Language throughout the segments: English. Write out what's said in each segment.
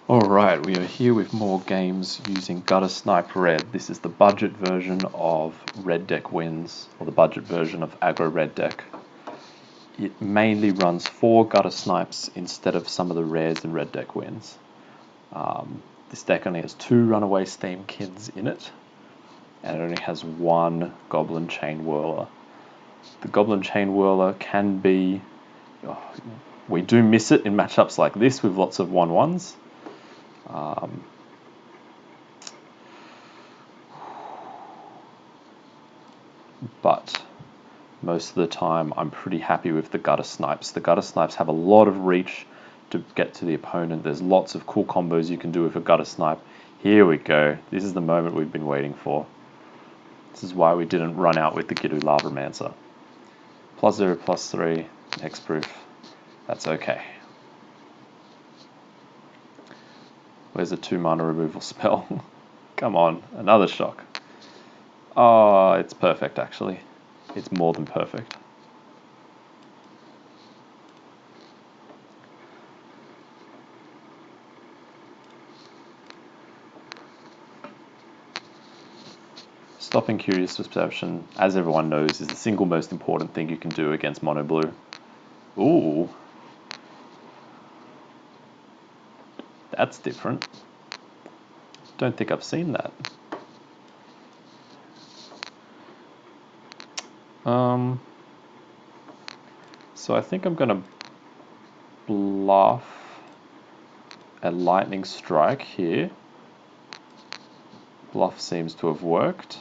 Alright, we are here with more games using Guttersnipe Red. This is the budget version of Red Deck Wins, or the budget version of Aggro Red Deck. It mainly runs 4 Guttersnipes instead of some of the rares in Red Deck Wins. This deck only has 2 Runaway Steamkins in it, and it only has 1 Goblin Chainwhirler. The Goblin Chainwhirler can be... we do miss it in matchups like this with lots of 1/1s. But most of the time I'm pretty happy with the Guttersnipes. The Guttersnipes have a lot of reach to get to the opponent. There's lots of cool combos you can do with a Guttersnipe. Here we go. This is the moment we've been waiting for. This is why we didn't run out with the Giddu Lavamancer. +0, +3, hexproof. That's okay. Where's the 2-mana removal spell? Come on, another shock. Oh, it's perfect actually. It's more than perfect. Stopping Curious Perception, as everyone knows, is the single most important thing you can do against mono blue. Ooh. That's different. Don't think I've seen that. So I think I'm going to bluff a lightning strike here. Bluff seems to have worked.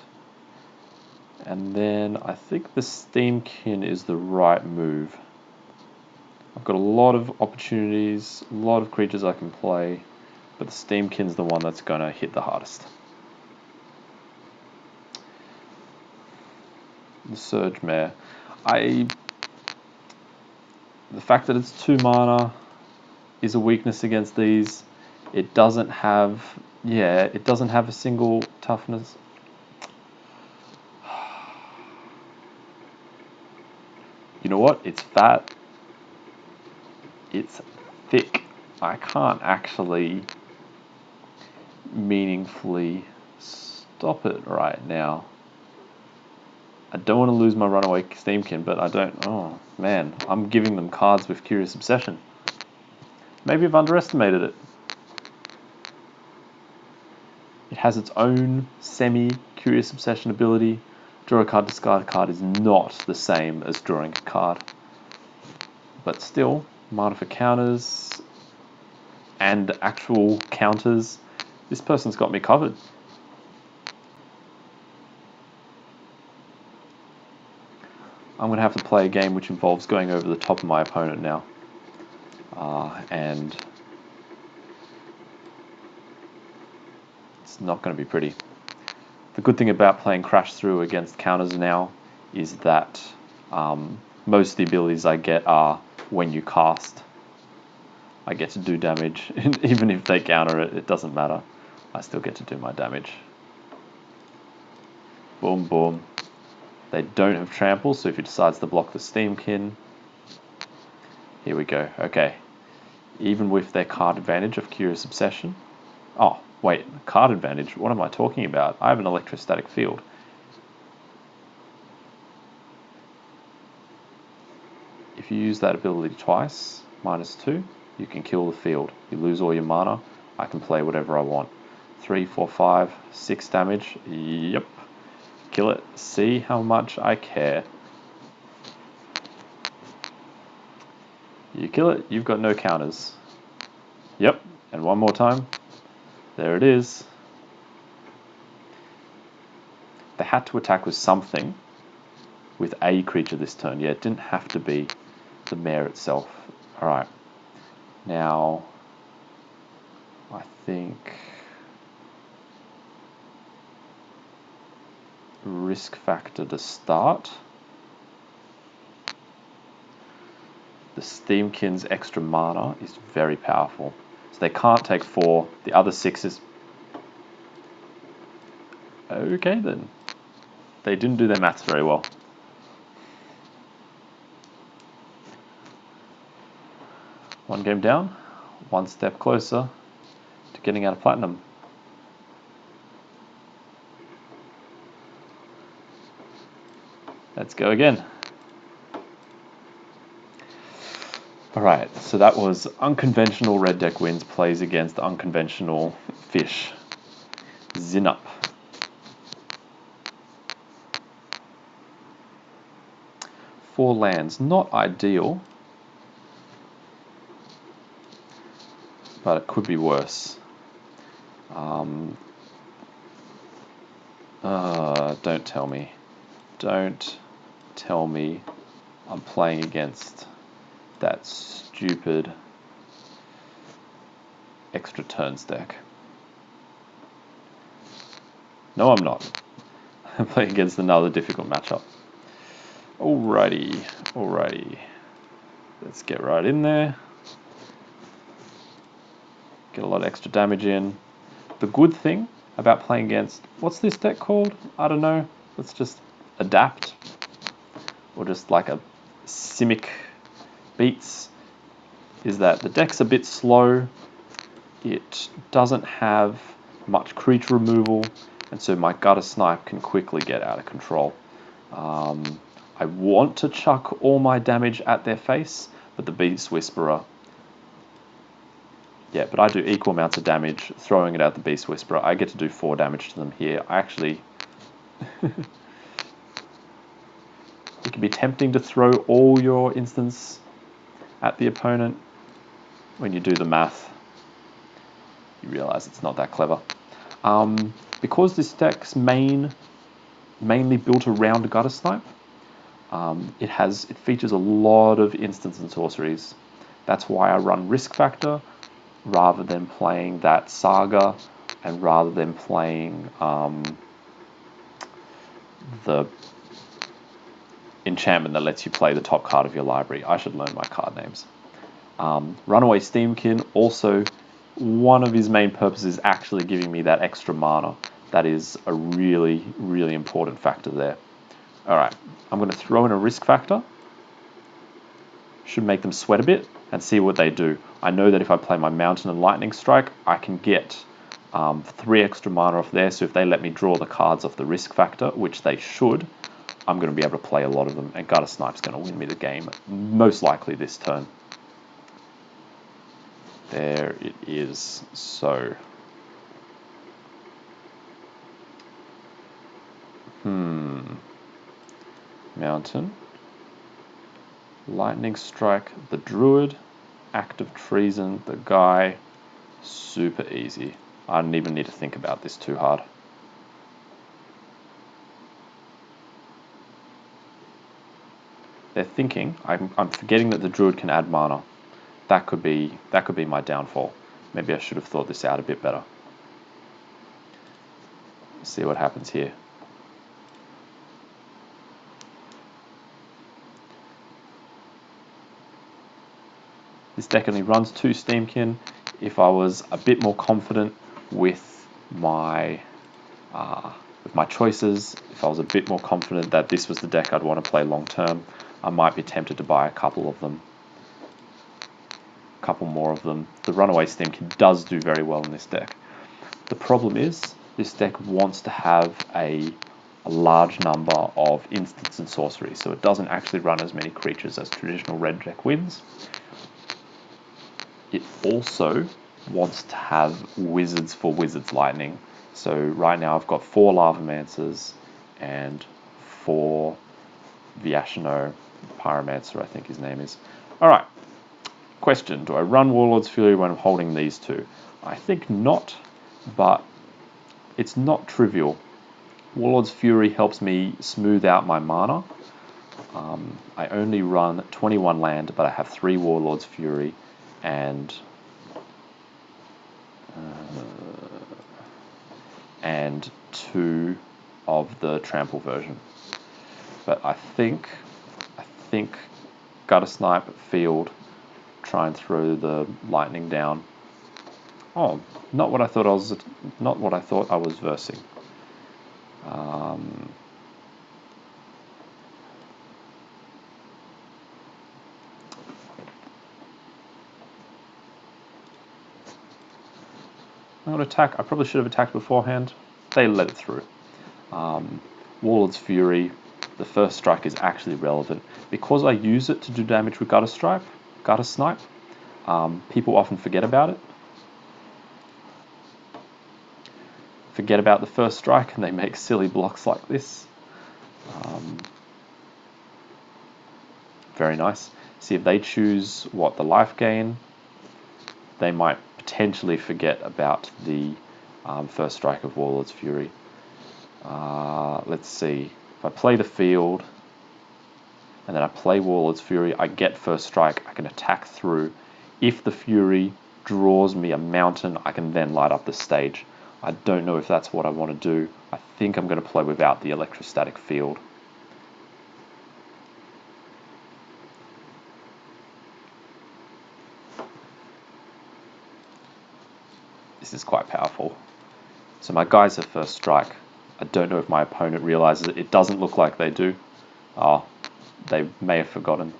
And then I think the Steamkin is the right move. I've got a lot of opportunities, a lot of creatures I can play, but the Steamkin's the one that's going to hit the hardest. The Surge Mare. The fact that it's 2 mana is a weakness against these. It doesn't have, it doesn't have a single toughness. You know what? It's fat. It's thick. I can't actually meaningfully stop it right now. I don't want to lose my Runaway Steamkin, but I don't... Oh, man. I'm giving them cards with Curious Obsession. Maybe I've underestimated it. It has its own semi-Curious Obsession ability. Draw a card, discard a card is not the same as drawing a card. But still, mana for counters and actual counters. This person's got me covered. I'm going to have to play a game which involves going over the top of my opponent now. And it's not going to be pretty. The good thing about playing Crash Through against counters now is that most of the abilities I get are when you cast. I get to do damage. Even if they counter it, it doesn't matter. I still get to do my damage. Boom, boom. They don't have trample, so if he decides to block the Steamkin, here we go. Okay. Even with their card advantage of Curious Obsession. Oh, wait, card advantage? What am I talking about? I have an electrostatic field. If you use that ability twice, -2, you can kill the field. You lose all your mana. I can play whatever I want. 3, 4, 5, 6 damage. Yep. Kill it. See how much I care. You kill it, you've got no counters. Yep, and one more time. There it is. They had to attack with something, with a creature this turn. Yeah, it didn't have to be the mare itself. Alright. Now, I think... risk factor to start. The Steamkin's extra mana is very powerful. So they can't take 4. The other 6 is... Okay then. They didn't do their maths very well. One game down. One step closer getting out of platinum. Let's go again. Alright, so that was unconventional red deck wins plays against unconventional fish. Zin up. Four lands, not ideal, but it could be worse. Don't tell me. Don't tell me I'm playing against that stupid extra turns deck. No, I'm not. I'm playing against another difficult matchup. Alrighty. Let's get right in there. Get a lot of extra damage in. The good thing about playing against, what's this deck called? I don't know. Let's just adapt. Or just like a Simic Beats, is that the deck's a bit slow. It doesn't have much creature removal, and so my Guttersnipe can quickly get out of control. I want to chuck all my damage at their face, but the Beast Whisperer... Yeah, but I do equal amounts of damage throwing it at the Beast Whisperer. I get to do 4 damage to them here. I actually... It can be tempting to throw all your instants at the opponent. When you do the math, you realize it's not that clever. Because this deck's mainly built around Guttersnipe, it features a lot of instants and sorceries. That's why I run Risk Factor rather than playing that Saga, and rather than playing the enchantment that lets you play the top card of your library. I should learn my card names. Runaway Steamkin, also one of his main purposes is actually giving me that extra mana. That is a really, really important factor there. Alright, I'm going to throw in a Risk Factor. Should make them sweat a bit and see what they do. I know that if I play my Mountain and Lightning Strike, I can get 3 extra mana off there, so if they let me draw the cards off the Risk Factor, which they should, I'm going to be able to play a lot of them, and Guttersnipe's going to win me the game, most likely this turn. There it is. So, Mountain, Lightning Strike, the Druid, Act of Treason, the guy. Super easy. I don't even need to think about this too hard. They're thinking, I'm forgetting that the Druid can add mana. That could be my downfall. Maybe I should have thought this out a bit better. Let's see what happens here. This deck only runs 2 Steamkin. If I was a bit more confident with my choices, if I was a bit more confident that this was the deck I'd want to play long term, I might be tempted to buy a couple of them. A couple more of them. The Runaway Steamkin does do very well in this deck. The problem is, this deck wants to have a large number of instants and sorceries, so it doesn't actually run as many creatures as traditional red deck wins. It also wants to have wizards for Wizards Lightning. So right now I've got 4 Lavamancers and 4 Vyashino Pyromancer, I think his name is. Alright, question, do I run Warlord's Fury when I'm holding these 2? I think not, but it's not trivial. Warlord's Fury helps me smooth out my mana. I only run 21 land, but I have 3 Warlord's Fury and 2 of the Trample version. But I think Guttersnipe, Field, try and throw the lightning down. Oh, not what I thought I was versing. I'm going to attack. I probably should have attacked beforehand. They let it through. Warlord's Fury, the first strike is actually relevant. Because I use it to do damage with Guttersnipe, people often forget about it. Forget about the first strike and they make silly blocks like this. Very nice. See if they choose the life gain, they might potentially forget about the first strike of Warlord's Fury. Let's see. If I play the field and then I play Warlord's Fury, I get first strike, I can attack through. If the Fury draws me a mountain, I can then light up the stage. I don't know if that's what I want to do. I think I'm going to play without the electrostatic field. This is quite powerful. So my guys have first strike. I don't know if my opponent realizes it. It doesn't look like they do. Oh, they may have forgotten.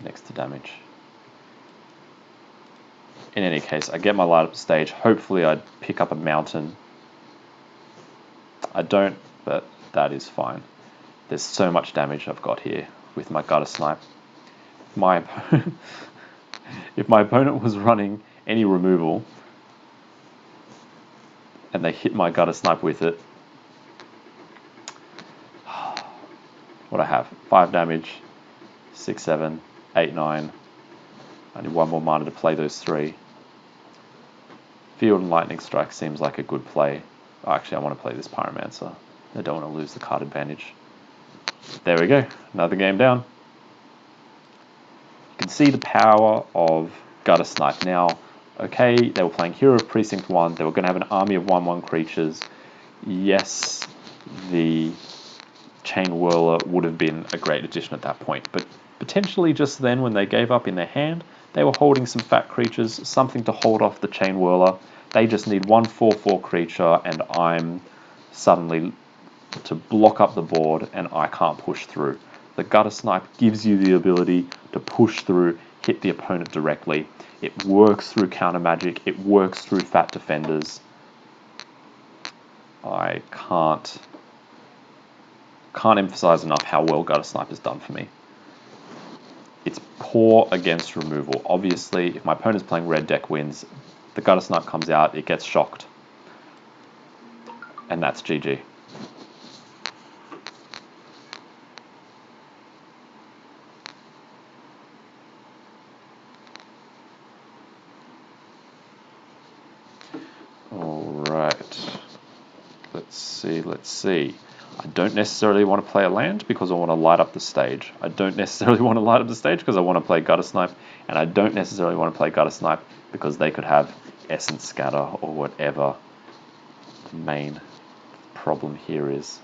Next to damage. In any case, I get my light up stage. Hopefully I pick up a mountain. I don't, but that is fine. There's so much damage I've got here with my Guttersnipe. If my opponent was running any removal and they hit my Guttersnipe with it, what I have? 5 damage, 6, 7, 8, 9. I need 1 more mana to play those 3. Field and Lightning Strike seems like a good play. Oh, actually, I want to play this Pyromancer. I don't want to lose the card advantage. There we go. Another game down. You can see the power of Guttersnipe. Now, okay, they were playing Hero of Precinct 1. They were going to have an army of 1/1 creatures. Yes, the Chainwhirler would have been a great addition at that point, but potentially just then when they gave up in their hand, they were holding some fat creatures, something to hold off the Chainwhirler. They just need 1 4/4 creature and I'm suddenly to block up the board and I can't push through. The Guttersnipe gives you the ability to push through, hit the opponent directly. It works through counter magic, it works through fat defenders. I can't emphasize enough how well Guttersnipe has done for me. It's poor against removal. Obviously, if my opponent's playing red deck wins, the Guttersnipe comes out, it gets shocked. And that's GG. Alright. Let's see. I don't necessarily want to play a land because I want to light up the stage. I don't necessarily want to light up the stage because I want to play Guttersnipe, and I don't necessarily want to play Guttersnipe because they could have Essence Scatter or whatever the main problem here is.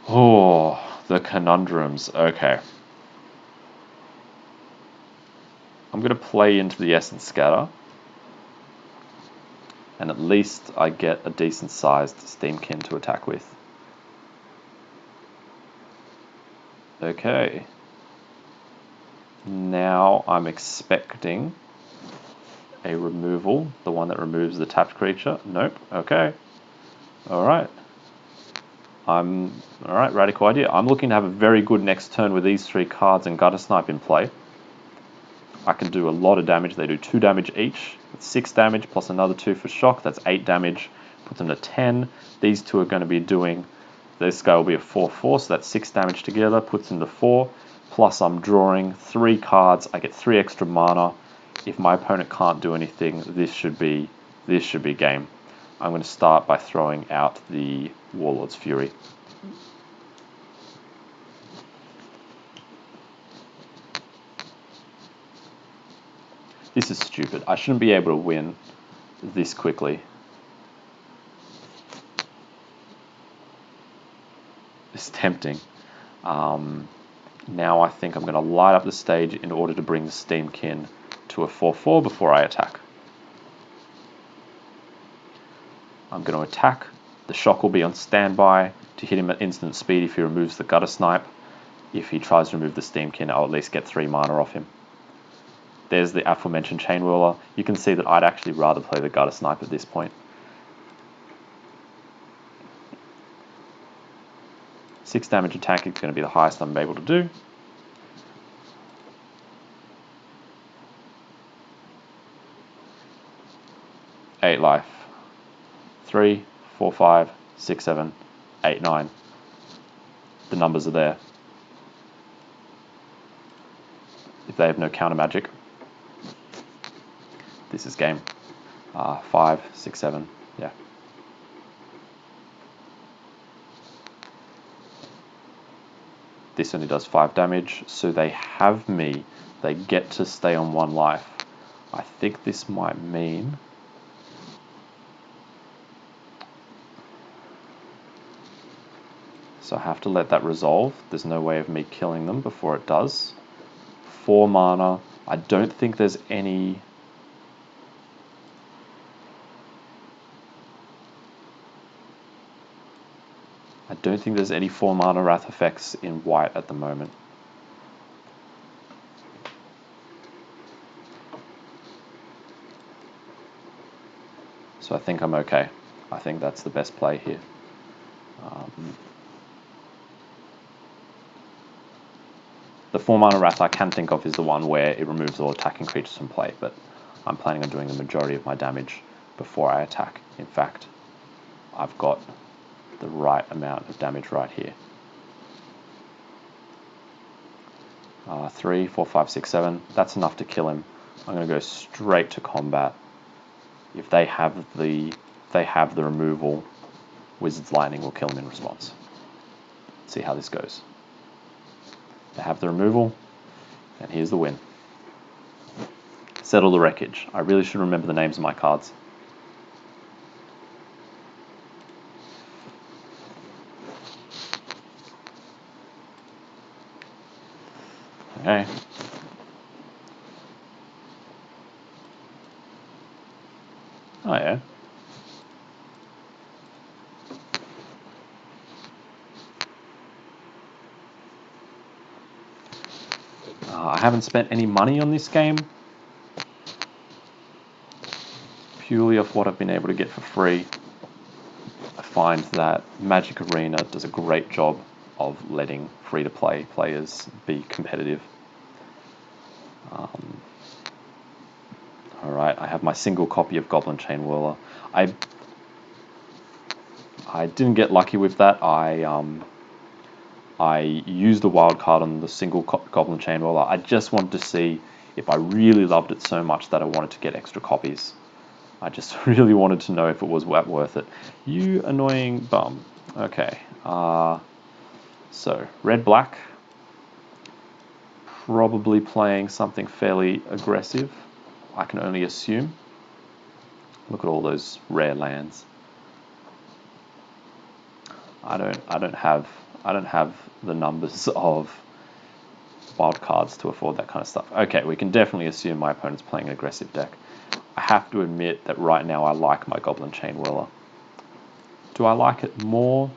Oh, the conundrums. Okay. I'm going to play into the Essence Scatter, and at least I get a decent sized Steamkin to attack with. Okay. Now I'm expecting a removal, the one that removes the tapped creature. Nope. Okay. Alright. Alright, radical idea. I'm looking to have a very good next turn with these 3 cards and Guttersnipe in play. I can do a lot of damage. They do 2 damage each. That's 6 damage plus another 2 for shock. That's 8 damage. Puts them to 10. These 2 are going to be doing... This guy will be a 4/4, so that's 6 damage together. Puts them to 4. Plus I'm drawing 3 cards. I get 3 extra mana. If my opponent can't do anything, this should be game. I'm going to start by throwing out the Warlord's Fury. This is stupid. I shouldn't be able to win this quickly. It's tempting. Now I think I'm going to light up the stage in order to bring the Steamkin to a 4/4 before I attack. I'm going to attack. The shock will be on standby to hit him at instant speed if he removes the Guttersnipe. If he tries to remove the Steamkin, I'll at least get 3 mana off him. There's the aforementioned Chainwhirler. You can see that I'd actually rather play the Guttersnipe at this point. 6 damage attack is going to be the highest I'm able to do. Eight life. 3, 4, 5, 6, 7, 8, 9. The numbers are there. If they have no counter magic, this is game. 5, 6, 7, yeah. This only does 5 damage, so they have me. They get to stay on 1 life. I think this might mean... So I have to let that resolve. There's no way of me killing them before it does. 4 mana. I don't think there's any... I don't think there's any 4 mana Wrath effects in white at the moment. So I think I'm okay. I think that's the best play here. The 4 mana Wrath I can think of is the one where it removes all attacking creatures from play, but I'm planning on doing the majority of my damage before I attack. In fact, I've got the right amount of damage right here. 3, 4, 5, 6, 7. That's enough to kill him. I'm going to go straight to combat. If they have the removal, Wizard's Lightning will kill him in response. See how this goes. They have the removal, and here's the win. Settle the wreckage. I really should remember the names of my cards. Okay. Oh yeah. I haven't spent any money on this game. Purely off what I've been able to get for free. I find that Magic Arena does a great job of letting free-to-play players be competitive. Alright, I have my single copy of Goblin Chainwhirler. I didn't get lucky with that. I used the wild card on the single Goblin Chainwhirler. I just wanted to see if I really loved it so much that I wanted to get extra copies. I just really wanted to know if it was worth it. You annoying bum. Okay. So, red-black. Probably playing something fairly aggressive. I can only assume. Look at all those rare lands. I don't have the numbers of wild cards to afford that kind of stuff. Okay, we can definitely assume my opponent's playing an aggressive deck. I have to admit that right now I like my Goblin Chainwhirler. Do I like it more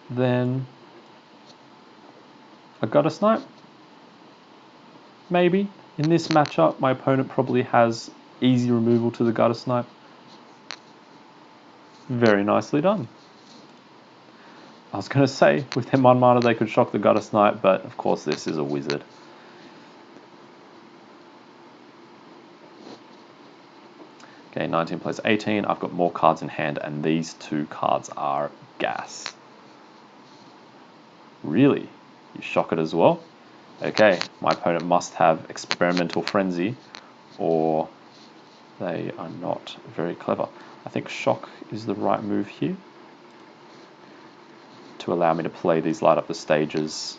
than a Guttersnipe? Maybe. In this matchup, my opponent probably has easy removal to the Guttersnipe. Very nicely done. I was going to say, with them 1 mana they could shock the Guttersnipe, but of course this is a wizard. Okay, 19 plays 18. I've got more cards in hand, and these 2 cards are gas. Really? You shock it as well? Okay, my opponent must have Experimental Frenzy, or they are not very clever. I think shock is the right move here to allow me to play these light up the stages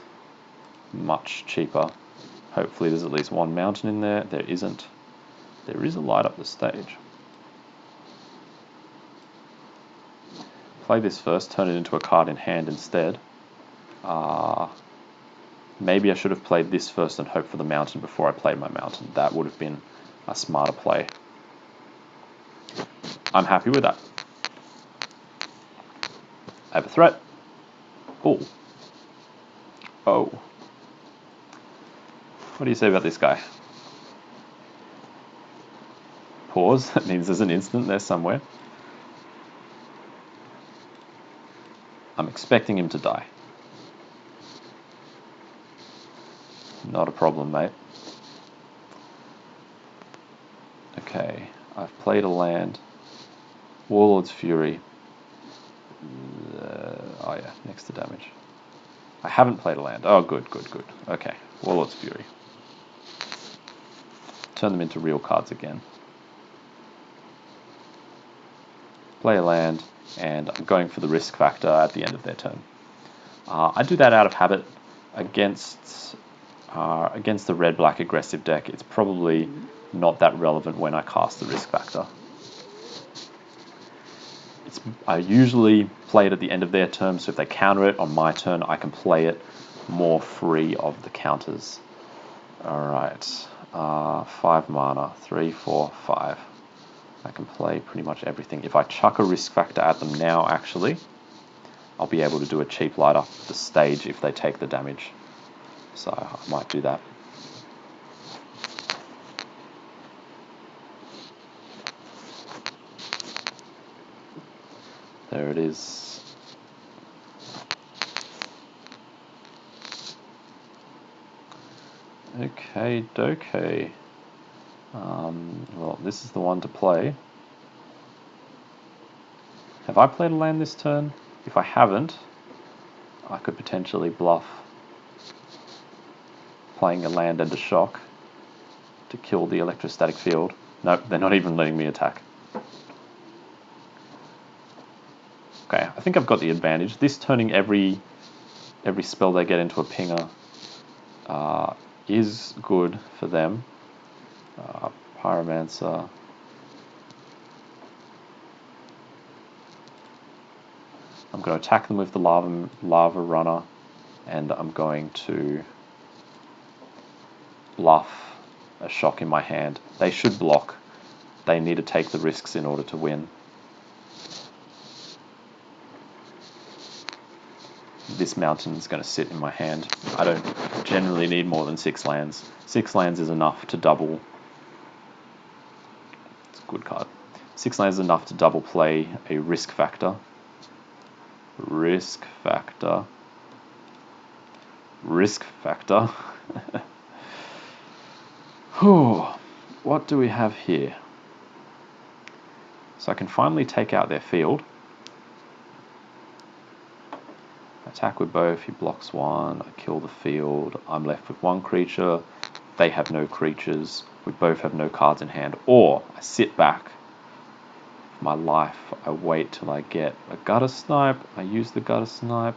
much cheaper. Hopefully there's at least 1 mountain in there. There isn't. There is a light up the stage. Play this first, turn it into a card in hand instead. Maybe I should have played this first and hoped for the mountain before I played my mountain. That would have been a smarter play. I'm happy with that. I have a threat. Oh. Oh. What do you say about this guy? Pause. That means there's an instant there somewhere. I'm expecting him to die. Not a problem, mate. Okay, I've played a land. Warlord's Fury. Oh yeah, next to damage. I haven't played a land. Oh, good. Okay, Warlord's Fury. Turn them into real cards again. Play a land, and I'm going for the risk factor at the end of their turn. I do that out of habit against the red-black aggressive deck. It's probably not that relevant when I cast the risk factor. I usually play it at the end of their turn, so if they counter it on my turn, I can play it more free of the counters. Alright, 5 mana, 3, 4, 5. I can play pretty much everything. If I chuck a risk factor at them now, actually, I'll be able to do a cheap light up the stage if they take the damage. So I might do that. There it is. Okay, dokey. Well, this is the one to play. Have I played a land this turn? If I haven't, I could potentially bluff playing a land and a shock to kill the electrostatic field. Nope, they're not even letting me attack. Okay, I think I've got the advantage. This turning every spell they get into a pinger is good for them. Pyromancer. I'm going to attack them with the lava runner, and I'm going to bluff a shock in my hand. They should block. They need to take the risks in order to win. This mountain is going to sit in my hand. I don't generally need more than 6 lands. 6 lands is enough to double. It's a good card. 6 lands is enough to double play a risk factor. Risk factor. Risk factor. Whew. What do we have here? So I can finally take out their field. Attack with both, he blocks one, I kill the field, I'm left with 1 creature, they have no creatures, we both have no cards in hand, or I sit back, my life, I wait till I get a Guttersnipe, I use the Guttersnipe.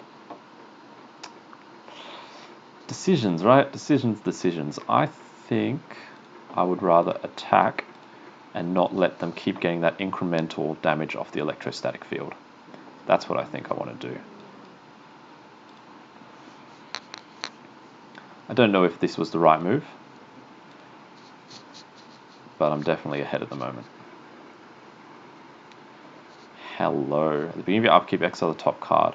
Decisions, right? Decisions. I think I would rather attack and not let them keep getting that incremental damage off the electrostatic field. That's what I think I want to do. I don't know if this was the right move, but I'm definitely ahead at the moment. Hello. At the beginning of your upkeep, exile the top card.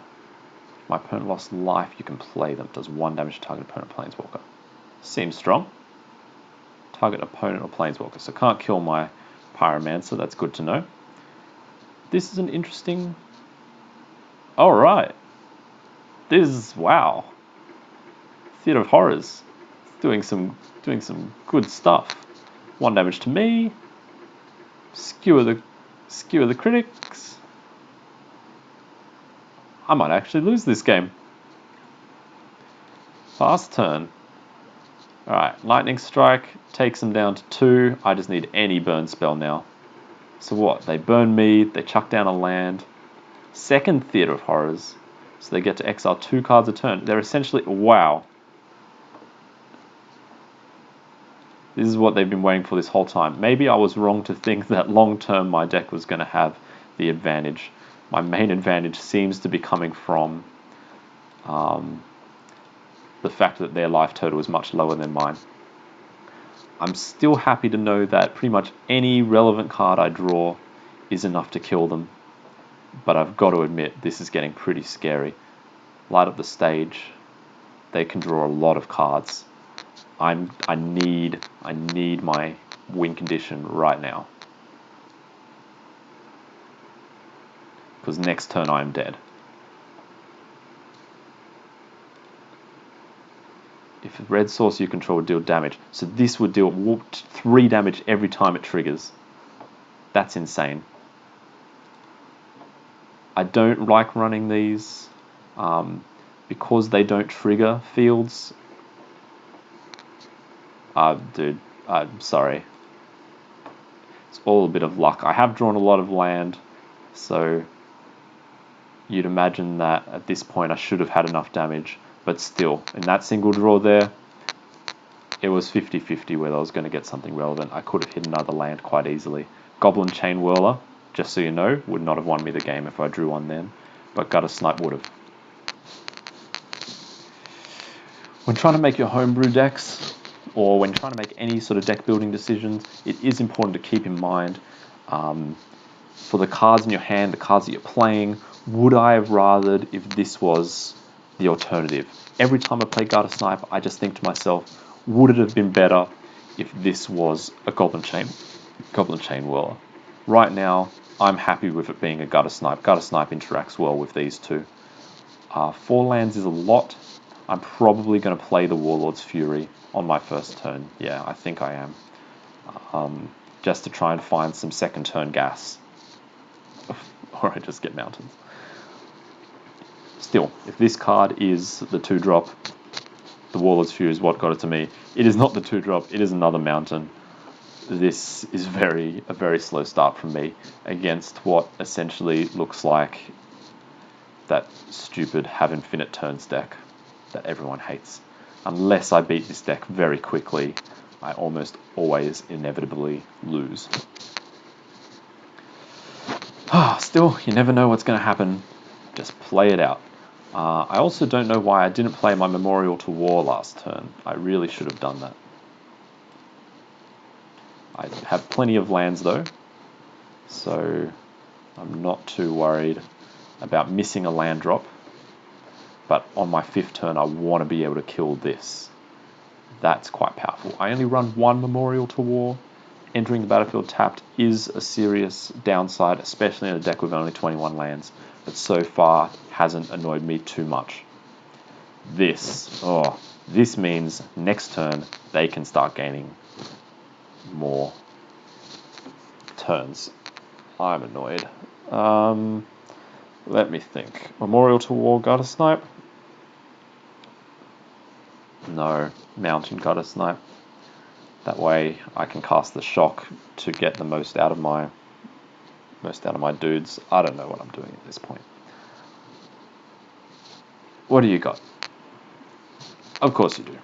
If my opponent lost life, you can play them. Does 1 damage to target opponent planeswalker. Seems strong. Target opponent or planeswalker. So can't kill my Pyromancer, that's good to know. This is an interesting... Alright. This is... wow. Theatre of Horrors. Doing some good stuff. 1 damage to me. Skewer the critics. I might actually lose this game. Fast turn. Alright, Lightning Strike takes them down to 2. I just need any burn spell now. So what? They burn me, they chuck down a land. Second Theatre of Horrors. So they get to exile 2 cards a turn. They're essentially... wow. This is what they've been waiting for this whole time. Maybe I was wrong to think that long term my deck was going to have the advantage. My main advantage seems to be coming from the fact that their life total is much lower than mine. I'm still happy to know that pretty much any relevant card I draw is enough to kill them. But I've got to admit, this is getting pretty scary. Light up the stage. They can draw a lot of cards. I need my win condition right now. Because next turn I'm dead. If red source you control would deal damage, so this would deal 3 damage every time it triggers. That's insane. I don't like running these because they don't trigger fields. Dude, I'm sorry. It's all a bit of luck. I have drawn a lot of land, so you'd imagine that at this point I should have had enough damage. But still, in that single draw there, it was 50-50 whether I was going to get something relevant. I could have hit another land quite easily. Goblin Chainwhirler, just so you know, would not have won me the game if I drew one then, but Guttersnipe would have. When trying to make your homebrew decks, or when trying to make any sort of deck building decisions, it is important to keep in mind for the cards in your hand, the cards that you're playing, would I have rathered if this was the alternative? Every time I play Guttersnipe, I just think to myself, would it have been better if this was a Goblin Chainwhirler? Right now, I'm happy with it being a Guttersnipe. Guttersnipe interacts well with these two. 4 lands is a lot. I'm probably going to play the Warlord's Fury on my first turn. Yeah, I think I am. Just to try and find some second turn gas. Or I just get mountains. Still, if this card is the 2-drop, the Warlord's Fury is what got it to me. It is not the 2-drop, it is another mountain. This is a very slow start from me against what essentially looks like that stupid have infinite turns deck that everyone hates. Unless I beat this deck very quickly, I almost always inevitably lose. Still, you never know what's going to happen. Just play it out. I also don't know why I didn't play my Memorial to War last turn. I really should have done that. I have plenty of lands though, so I'm not too worried about missing a land drop. But on my 5th turn, I want to be able to kill this. That's quite powerful. I only run 1 Memorial to War. Entering the battlefield tapped is a serious downside, especially in a deck with only 21 lands, but so far hasn't annoyed me too much. This means next turn they can start gaining more turns. I'm annoyed. Let me think. Memorial to War Guttersnipe? No, Mountain Guttersnipe. That way I can cast the shock to get the most out of my dudes. I don't know what I'm doing at this point. What do you got? Of course you do.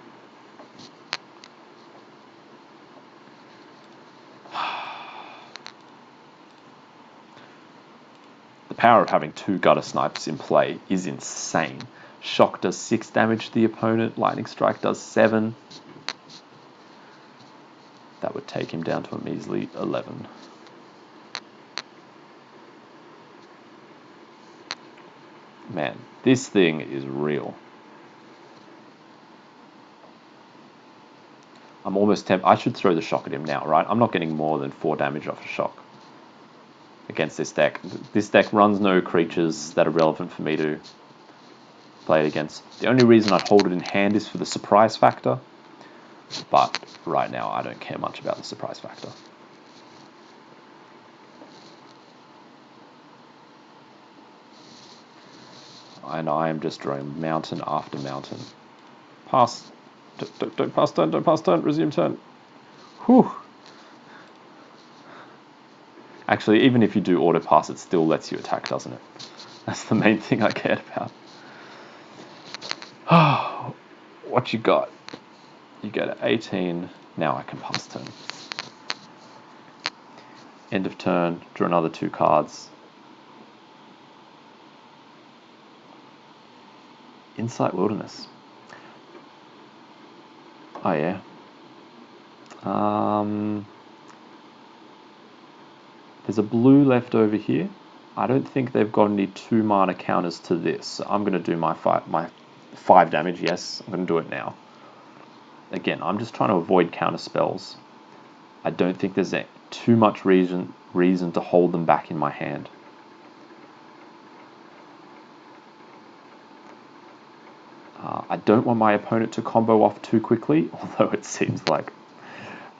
The power of having 2 Guttersnipes in play is insane. Shock does 6 damage to the opponent, Lightning Strike does 7. That would take him down to a measly 11. Man, this thing is real. I'm almost tempted. I should throw the shock at him now, right? I'm not getting more than 4 damage off a shock against this deck. This deck runs no creatures that are relevant for me to play it against. The only reason I'd hold it in hand is for the surprise factor. But right now, I don't care much about the surprise factor. And I am just drawing mountain after mountain. Pass. Don't pass turn, don't pass turn, resume turn. Whew. Actually, even if you do auto pass, it still lets you attack, doesn't it? That's the main thing I cared about. What you got? You get an 18. Now I can pass turn. End of turn, draw another 2 cards. Insight Wilderness. Oh yeah. There's a blue left over here. I don't think they've got any 2 mana counters to this. So I'm going to do my 5 damage. Yes, I'm going to do it now. Again, I'm just trying to avoid counter spells. I don't think there's too much reason to hold them back in my hand. I don't want my opponent to combo off too quickly, although it seems like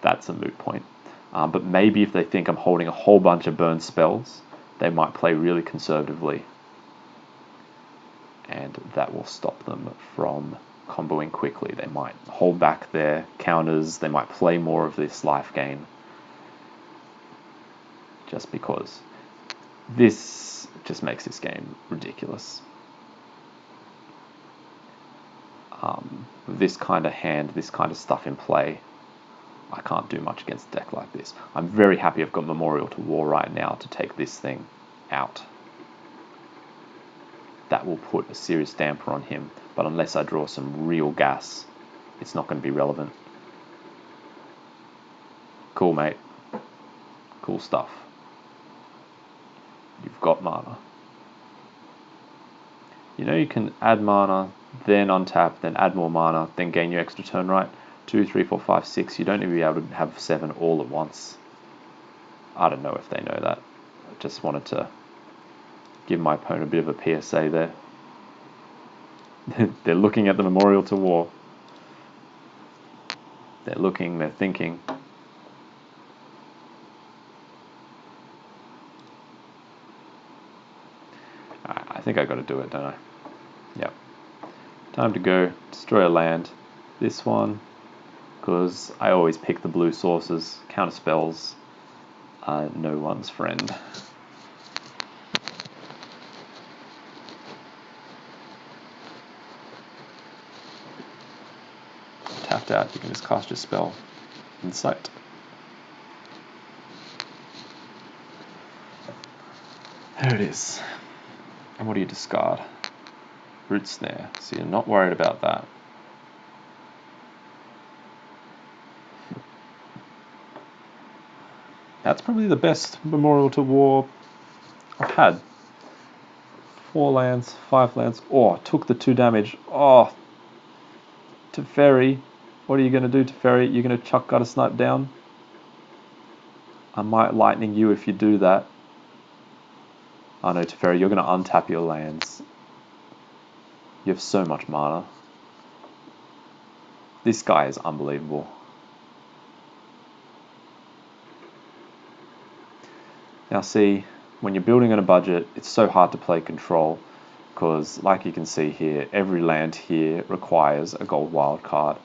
that's a moot point. But maybe if they think I'm holding a whole bunch of burn spells, they might play really conservatively. And that will stop them from comboing quickly. They might hold back their counters, they might play more of this life gain. Just because this just makes this game ridiculous. With this kind of hand, this kind of stuff in play, I can't do much against a deck like this. I'm very happy I've got Memorial to War right now to take this thing out. That will put a serious damper on him, but unless I draw some real gas, it's not going to be relevant. Cool, mate. Cool stuff. You've got mana. You know you can add mana, then untap, then add more mana, then gain your extra turn, right? 2, 3, 4, 5, 6. You don't need to be able to have 7 all at once. I don't know if they know that. I just wanted to give my opponent a bit of a PSA there. They're looking at the Memorial to War. They're looking, they're thinking. I think I got to do it, don't I? Yep. Time to go. Destroy a land. This one, because I always pick the blue sources. Counter spells are no one's friend. Tapped out, you can just cast your spell. Insight. There it is. And what do you discard? Root Snare. So you're not worried about that. That's probably the best Memorial to War I've had. 4 lands, 5 lands. Oh, took the 2 damage. Oh, Teferi. What are you going to do, Teferi? You're going to chuck Guttersnipe down? I might lightning you if you do that. Oh no, Teferi, you're going to untap your lands. You have so much mana. This guy is unbelievable. Now see, when you're building on a budget, it's so hard to play control because, like you can see here, every land here requires a gold wildcard.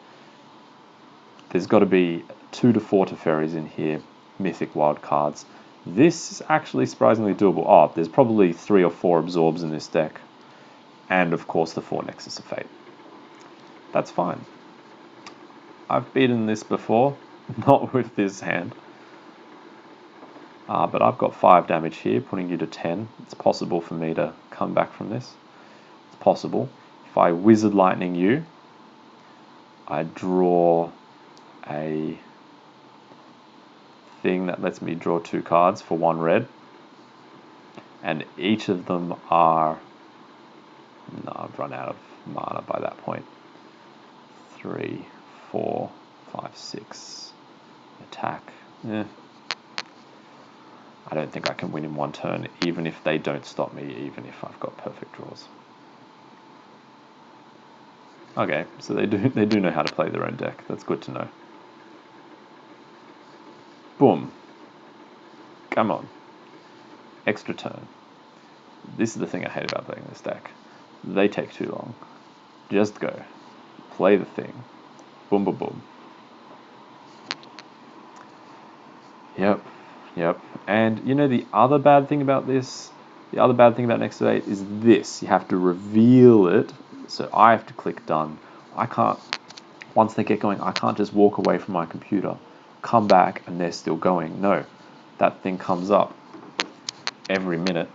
There's got to be 2 to 4 Teferis in here, mythic wildcards. This is actually surprisingly doable. Oh, there's probably 3 or 4 absorbs in this deck. And of course the 4 Nexus of Fate. That's fine. I've beaten this before, not with this hand. But I've got 5 damage here, putting you to 10. It's possible for me to come back from this. It's possible. If I Wizard Lightning you, I draw a thing that lets me draw 2 cards for 1 red. And each of them are... No, I've run out of mana by that point. 3, 4, 5, 6. Attack. I don't think I can win in 1 turn, even if they don't stop me, even if I've got perfect draws. Okay, so they do know how to play their own deck. That's good to know. Boom. Come on. Extra turn. This is the thing I hate about playing this deck. They take too long. Just go. Play the thing. Boom, boom, boom. Yep. And you know the other bad thing about this? The other bad thing about Nexus of Fate is this. You have to reveal it. So I have to click done. I can't, once they get going, I can't just walk away from my computer, come back, and they're still going. No. That thing comes up every minute.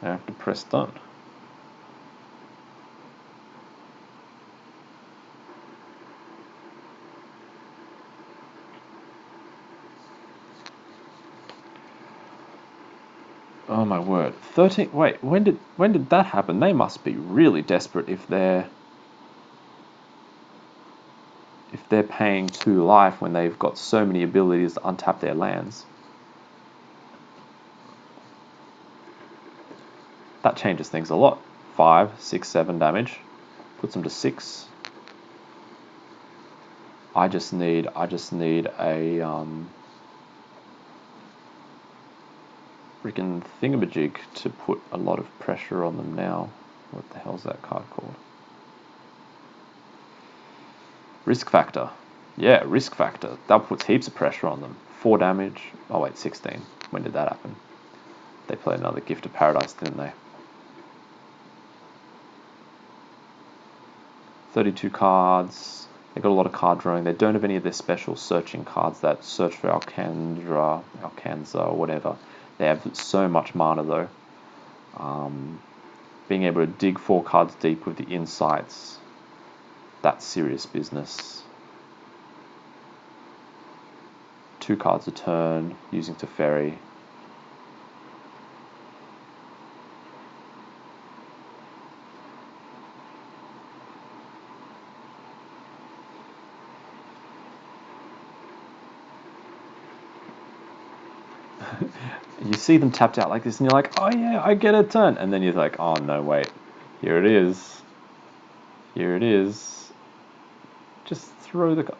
I have to press done. Oh my word. 13, wait, when did that happen? They must be really desperate if if they're paying 2 life when they've got so many abilities to untap their lands, that changes things a lot. 5, 6, 7 damage. Puts them to 6. I just need a freaking thingamajig to put a lot of pressure on them now. What the hell's that card called? Risk factor. Yeah, risk factor. That puts heaps of pressure on them. 4 damage. Oh wait, 16. When did that happen? They played another Gift of Paradise, didn't they? 32 cards. They got a lot of card drawing. They don't have any of their special searching cards that search for Alcanza, or whatever. They have so much mana though. Being able to dig 4 cards deep with the insights, that's serious business. 2 cards a turn, using Teferi. You see them tapped out like this and you're like, oh yeah, I get a turn. And then you're like, oh no, wait. Here it is. Here it is. Just throw the...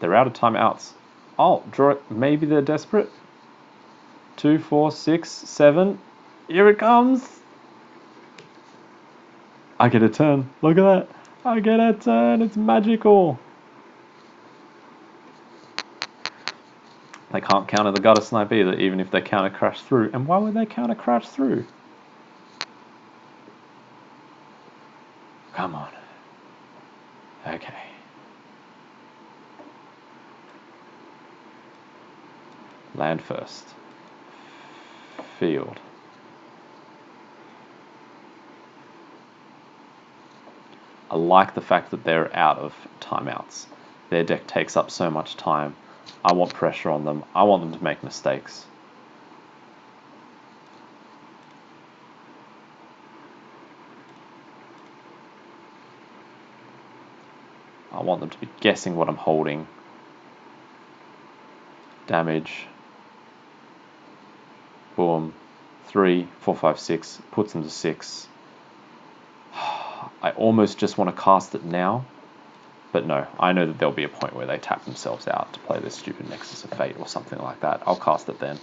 They're out of timeouts. Oh, draw it. Maybe they're desperate. 2, 4, 6, 7. Here it comes. I get a turn. Look at that. I get a turn. It's magical. They can't counter the Guttersnipe either, even if they counter crash through. And why would they counter crash through? Come on. Okay. Land first. Field. I like the fact that they're out of timeouts. Their deck takes up so much time. I want pressure on them. I want them to make mistakes. I want them to be guessing what I'm holding. Damage. Boom. 3, 4, 5, 6. Puts them to 6. I almost just want to cast it now. But no, I know that there'll be a point where they tap themselves out to play this stupid Nexus of Fate or something like that. I'll cast it then.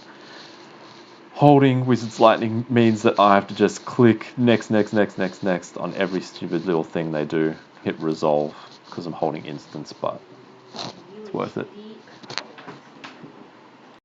Holding Wizard's Lightning means that I have to just click next on every stupid little thing they do. Hit resolve because I'm holding instants, but it's worth it.